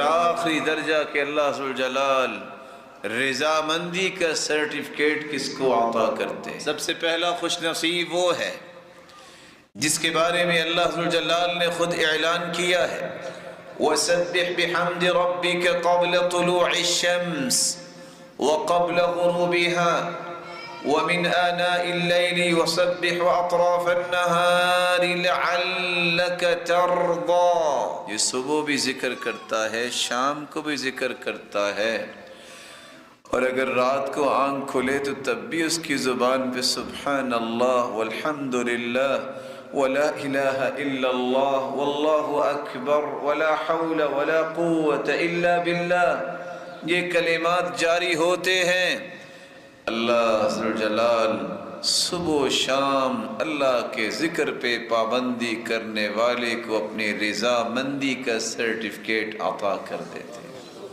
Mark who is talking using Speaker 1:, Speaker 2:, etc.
Speaker 1: آخری درجہ کہ اللہ ذوالجلال رضامندی کا سرٹیفکیٹ کس کو عطا کرتے ہیں؟ سب سے پہلا خوش نصیب وہ ہے جس کے بارے میں اللہ ذوالجلال نے خود اعلان کیا ہے وَسَبِّحْ بِحَمْدِ رَبِّكَ قَبْلَ طُلُوعِ الشَّمْسِ وَقَبْلَ غُرُوبِهَا وَمِنْ آنَاءِ اللَّيْلِ وَسَبِّحْ وَأَطْرَافَ النَّهَارِ لَعَلَّكَ تَرْضَى۔ یہ صبح بھی ذکر کرتا ہے، شام کو بھی ذکر کرتا ہے، اور اگر رات کو آنکھ کھلے تو تب بھی اس کی زبان پہ سبحان اللہ والحمد للہ ولا الہ الا اللہ واللہ اکبر ولا حول ولا قوة الا باللہ یہ کلمات جاری ہوتے ہیں۔ اللہ ذوالجلال صبح و شام اللہ کے ذکر پہ پابندی کرنے والے کو اپنی رضا مندی کا سرٹیفکیٹ عطا کر دیتے ہیں۔